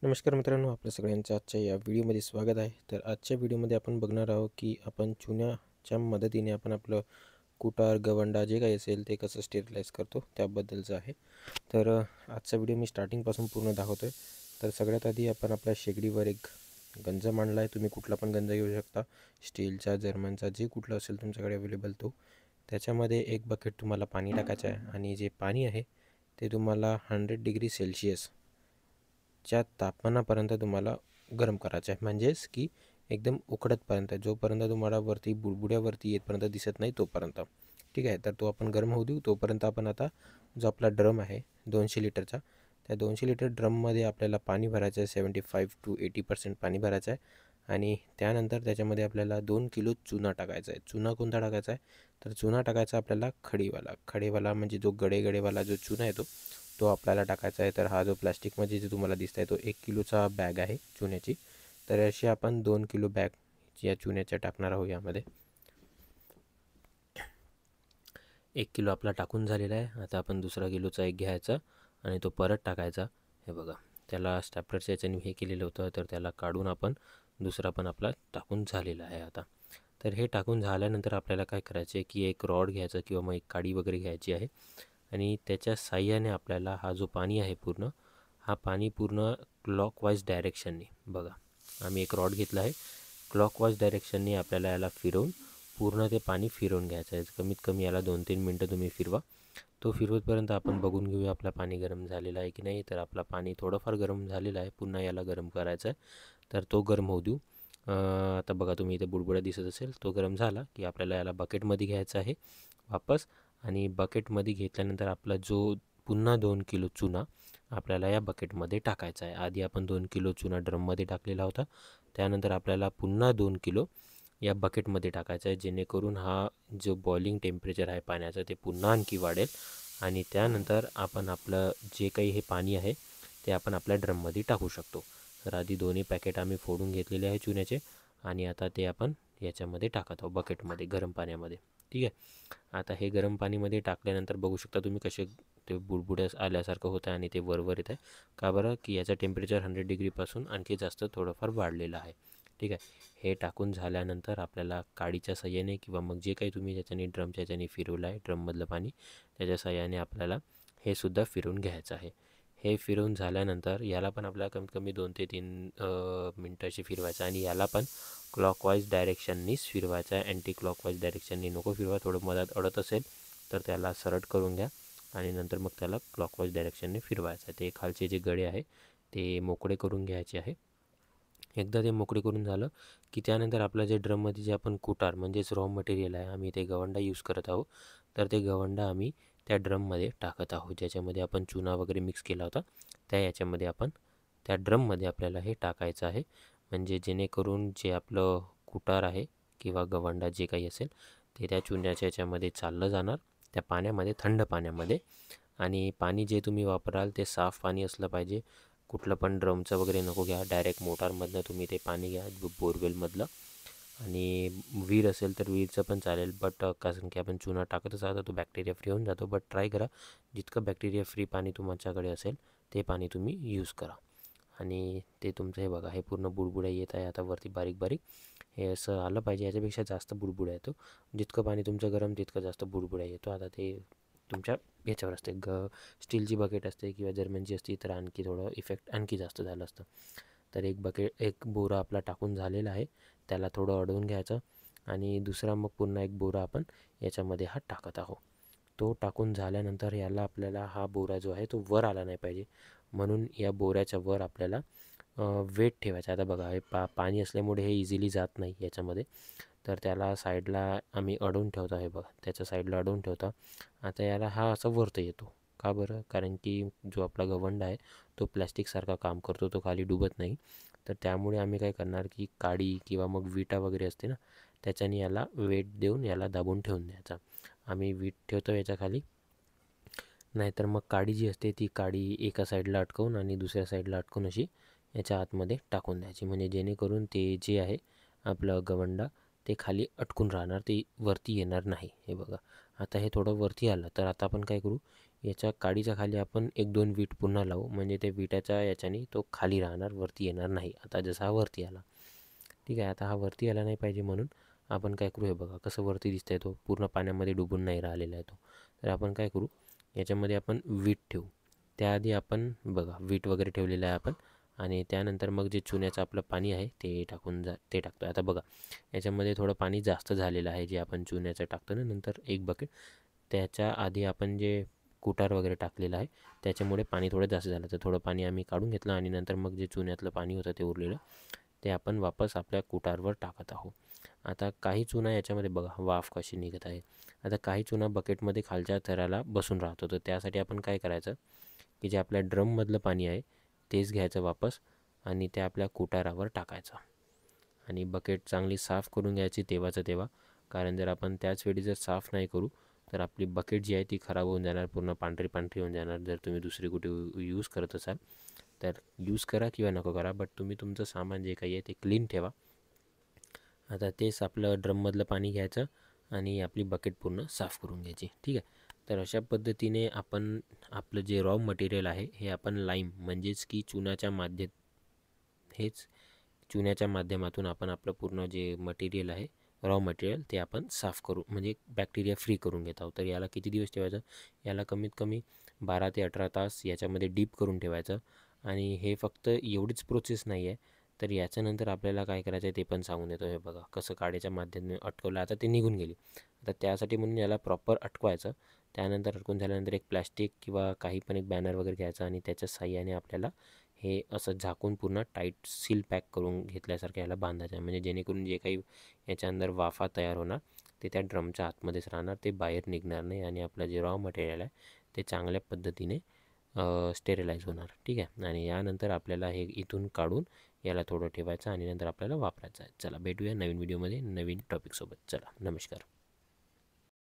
नमस्कार मित्रांनो, आपल्या सगळ्यांचं आजच्या या व्हिडिओमध्ये स्वागत आहे. तर आजच्या व्हिडिओमध्ये आपण बघणार आहोत की आपण चुन्याच्या मदतीने आपण आपलं कुटार, गवंडा जे काही असेल ते कसं स्टेरिलाइज करतो त्याबद्दलचं आहे. तर आजचा व्हिडिओ मी स्टार्टिंगपासून पूर्ण दाखवतो आहे. तर सगळ्यात आधी आपण आपल्या शेगडीवर एक गंज मांडला आहे. तुम्ही कुठला पण गंज घेऊ शकता, स्टीलचा, जर्मनचा, जे कुठलं असेल तुमच्याकडे अवेलेबल तो. त्याच्यामध्ये एक बकेट तुम्हाला पाणी टाकायचं आहे आणि जे पाणी आहे ते तुम्हाला 100°C च्या तापमानापर्यंत तुम्हाला गरम करायचं आहे. म्हणजेच की एकदम उकडतपर्यंत, जोपर्यंत तुम्हाला वरती बुडबुड्यावरती येतपर्यंत दिसत नाही तोपर्यंत. ठीक आहे. तर तो आपण गरम होऊ देऊ. तोपर्यंत आपण आता जो आपला ड्रम आहे 200 लिटरचा, त्या 200 लिटर ड्रममध्ये आपल्याला पाणी भरायचं आहे. 75 to 80% पाणी भरायचं आहे. आणि त्यानंतर त्याच्यामध्ये आपल्याला 2 किलो चुना टाकायचा आहे. चुना कोणता टाकायचा आहे? तर चुना टाकायचा आपल्याला खडीवाला म्हणजे जो गडेवाला जो चुना येतो तो आपल्याला टाकायचा आहे. तर हा जो प्लास्टिकमध्ये जे तुम्हाला दिसत आहे तो 1 किलोचा बॅग आहे चुन्याची. तर अशी आपण 2 किलो बॅग या चुन्याच्या टाकणार आहोत. यामध्ये 1 किलो आपला टाकून झालेला आहे. आता आपण दुसरा किलोचा एक घ्यायचा आणि तो परत टाकायचा. हे बघा, त्याला स्टॅपलरच्या याच्याने हे केलेलं होतं, तर त्याला काढून आपण दुसरा पण आपला टाकून झालेला आहे आता. तर हे टाकून झाल्यानंतर आपल्याला काय करायचं आहे की एक रॉड घ्यायचं किंवा मग एक काडी वगैरे घ्यायची आहे आणि त्याच्या साह्याने आपल्याला हा जो पाणी आहे हा पाणी पूर्ण क्लॉकवाईज डायरेक्शनने, बघा आम्ही एक रॉड घेतला आहे, क्लॉकवाईज डायरेक्शनने आपल्याला याला फिरवून पूर्ण ते पाणी फिरवून घ्यायचं आहे. कमीत कमी याला 2-3 मिनटं तुम्ही फिरवा. तो फिरवतपर्यंत आपण बघून घेऊया आपला पाणी गरम झालेला आहे की नाही. तर आपला पाणी थोडंफार गरम झालेलं आहे. पुन्हा याला गरम करायचं आहे. तर तो गरम होऊ देऊ. आता बघा, तुम्ही इथे बुडबुडा दिसत असेल. तो गरम झाला की आपल्याला याला बकेटमध्ये घ्यायचं आहे वापस. आणि बकेटमध्ये घेतल्यानंतर आपला जो पुन्हा 2 किलो चुना आपल्याला या बकेटमध्ये टाकायचा आहे. आधी आपण 2 किलो चुना ड्रममध्ये टाकलेला होता, त्यानंतर आपल्याला पुन्हा 2 किलो या बकेटमध्ये टाकायचं आहे, जेणेकरून हा जो बॉइलिंग टेम्परेचर आहे पाण्याचं ते पुन्हा आणखी वाढेल. आणि त्यानंतर आपण आपलं जे काही हे पाणी आहे ते आपण आपल्या ड्रममध्ये टाकू शकतो. तर आधी दोन्ही पॅकेट आम्ही फोडून घेतलेले आहे चुन्याचे आणि आता ते आपण याच्यामध्ये टाकत आहोत बकेटमध्ये, गरम पाण्यामध्ये. ठीक आहे. आता हे गरम पाणीमध्ये टाकल्यानंतर बघू शकता तुम्ही कसे ते बुडबुड्यास आल्यासारखं होतं आणि ते वरवर येत आहे. का बरं? की याचं टेम्परेचर 100°पासून आणखी जास्त थोडंफार वाढलेलं आहे. ठीक आहे. हे टाकून झाल्यानंतर आपल्याला काडीच्या साह्याने किंवा मग जे काही तुम्ही ज्याच्याने ड्रमच्या याच्याने फिरवलं आहे ड्रममधलं पाणी, त्याच्या साह्याने आपल्याला हे सुद्धा फिरवून घ्यायचं आहे. हे फिरवून झाल्यानंतर याला पण आपल्याला कमीत कमी 2 ते 3 मिनटं अशी फिरवायचं आणि याला पण क्लॉकवाईज डायरेक्शननीच फिरवायचं आहे. अँटी क्लॉकवाईज डायरेक्शननी नको फिरवा. थोडं मधात अडत असेल तर त्याला सरळ करून घ्या आणि नंतर मग त्याला क्लॉकवाईज डायरेक्शनने फिरवायचं आहे. ते खालचे जे गडे आहे ते मोकळे करून घ्यायचे आहे. एकदा ते मोकळे करून झालं की त्यानंतर आपलं जे ड्रममध्ये जे आपण कुटार म्हणजेच रॉ मटेरियल आहे, आम्ही ते गवंडा यूज करत आहोत. तर ते गवंडा आम्ही त्या ड्रममध्ये टाकत आहोत, ज्याच्यामध्ये आपण चुना वगैरे मिक्स केला होता. याच्यामध्ये आपण त्या ड्रममध्ये आपल्याला हे टाकायचं आहे. म्हणजे जेणेकरून जे आपलं कुटार आहे किंवा गवंडा जे काही असेल ते त्या चुन्याच्या याच्यामध्ये चाललं जाणार, त्या पाण्यामध्ये, थंड पाण्यामध्ये. आणि पाणी जे तुम्ही वापराल ते साफ पाणी असलं पाहिजे. कुठलं पण ड्रमचं वगैरे नको घ्या. डायरेक्ट मोटारमधनं तुम्ही ते पाणी घ्या, बोरवेलमधलं. आणि विहीर असेल तर विहीरचं पण चालेल. बट कारण की आपण चुना टाकतच आहोत तो बॅक्टेरिया फ्री होऊन जातो. बट ट्राय करा जितकं बॅक्टेरिया फ्री पाणी तुमच्याकडे असेल ते पाणी तुम्ही यूज करा. आणि ते तुमचं हे बघा, हे पूर्ण बुडबुड्या येत आहे आता वरती बारीक बारीक. हे असं आलं पाहिजे, याच्यापेक्षा जास्त बुडबुड्या येतो. जितकं पाणी तुमचं गरम तितकं जास्त बुडबुड्या येतो. आता ते तुमच्या याच्यावर असते. स्टीलची बकेट असते किंवा जर्मनची असते तर आणखी थोडं इफेक्ट आणखी जास्त झालं असतं. तर एक बोरा आपला टाकून झालेला आहे, त्याला थोडं अडवून घ्यायचं आणि दुसरा मग पुन्हा एक बोरा आपण याच्यामध्ये हा टाकत आहोत. तो टाकून झाल्यानंतर याला आपल्याला हा बोरा जो आहे तो वर आला नाही पाहिजे, म्हणून या बोऱ्याच्या वर आपल्याला वेट ठेवायचा. आता बघा, हे पाणी असल्यामुळे हे इझिली जात नाही याच्यामध्ये. तर त्याला साईडला आम्ही अडवून ठेवतो. हे बघा, त्याच्या साईडला अडवून ठेवतो. आता याला हा असा वरती येतो. का बरं? कारण की जो आपला गवंडा आहे तो प्लॅस्टिकसारखा काम करतो, तो खाली डुबत नाही. तर त्यामुळे आम्ही काय करणार की काडी किंवा मग विटा वगैरे असते ना, त्याच्याने याला वेट देऊन याला दाबून ठेवून द्यायचा. आम्ही वीट ठेवतो याच्या खाली, नाहीतर मग काडी जी असते ती काडी एका साईडला अटकवून आणि दुसऱ्या साईडला अटकवून अशी याच्या आतमध्ये टाकून द्यायची. म्हणजे जेणेकरून ते जे आहे आपलं गवंडा ते खाली अटकून राहणार, ते वरती येणार नाही. हे बघा, आता हे थोडं वरती आलं तर आता आपण काय करू, याच्या काडीच्या खाली आपण 1-2 वीट पुन्हा लावू, म्हणजे ते विटाच्या याच्याने तो खाली राहणार, वरती येणार नाही. आता जसा हा वरती आला, ठीक आहे. आता हा वरती आला नाही पाहिजे म्हणून आपण काय करू, हे बघा कसं वरती दिसतंय, तो पूर्ण पाण्यामध्ये डुबून नाही राहिलेला आहे तो. तर आपण काय करू, याच्यामध्ये आपण वीट ठेवू. त्याआधी आपण बघा वीट वगैरे ठेवलेलं आहे आपण, आणि त्यानंतर मग जे चुन्याचं आपलं पाणी आहे ते टाकतो. आता बघा याच्यामध्ये थोडं पाणी जास्त झालेलं आहे, जे आपण चुन्याचं टाकतो ना नंतर 1 बकेट. त्याच्या आधी आपण जे कुटार वगैरे टाकलेलं आहे त्याच्यामुळे पाणी थोडं जास्त झालं, तर थोडं पाणी आम्ही काढून घेतलं आणि नंतर मग जे चुन्यातलं पाणी होतं ते उरलेलं ते आपण वापस आपल्या कुटारवर टाकत आहोत. आता काही चुना याच्यामध्ये बघा वाफ कशी निघत आहे. आता काही चुना बकेटमध्ये खालच्या थराला बसून राहतो, तर त्यासाठी आपण काय करायचं की जे आपल्या ड्रममधलं पाणी आहे तेच घ्यायचं वापस आणि ते आपल्या कुटारावर टाकायचं आणि बकेट चांगली साफ करून घ्यायची तेव्हाचं तेव्हा. कारण जर आपण त्याच वेळी जर साफ नाही करू तर आपली बकेट जी आहे ती खराब होऊन जाणार, पूर्ण पांढरी पांढरी होऊन जाणार. जर तुम्ही दुसरी कुठे यूज करत असाल तर यूज करा किंवा नको करा, बट तुम्ही तुमचं सामान जे काही आहे ते क्लीन ठेवा. आता तेच आपलं ड्रममधलं पाणी घ्यायचं आणि आपली बकेट पूर्ण साफ करून घ्यायची, ठीक आहे. तर अशा पद्धतीने आपण आपलं जे रॉ मटेरियल आहे हे आपण लाईम म्हणजेच की चुन्याच्या माध्यमातून आपण आपलं पूर्ण जे मटेरियल आहे रॉ मटेरियल ते आपण साफ करू, म्हणजे बॅक्टेरिया फ्री करून घेत आहोत. तर याला किती दिवस ठेवायचं, याला कमीत कमी 12 ते 18 तास याच्यामध्ये डीप करून ठेवायचं. आणि हे फक्त एवढीच प्रोसेस नाही आहे, तर याच्यानंतर आपल्याला काय करायचं आहे ते पण सांगून देतो. हे बघा कसं काड्याच्या माध्यमाने अटकवलं, आता ते निघून गेली. आता त्यासाठी म्हणून याला प्रॉपर अटकवायचं. त्यानंतर अटकून झाल्यानंतर एक प्लॅस्टिक किंवा काही पण एक बॅनर वगैरे घ्यायचा आणि त्याच्या साह्याने आपल्याला हे असं झाकून पूर्ण टाईट सील पॅक करून घेतल्यासारखं याला बांधायचं आहे, म्हणजे जेणेकरून जे काही याच्या अंदर वाफा तयार होणार ते त्या ड्रमच्या आतमध्येच राहणार, ते बाहेर निघणार नाही आणि आपलं जे रॉ मटेरियल आहे ते चांगल्या पद्धतीने स्टेरिलाइज होणार, ठीक आहे. आणि यानंतर आपल्याला हे इथून काढून याला थोडं ठेवायचं आणि नंतर आपल्याला वापरायचं आहे. चला भेटूया नवीन व्हिडिओमध्ये नवीन टॉपिकसोबत. चला नमस्कार.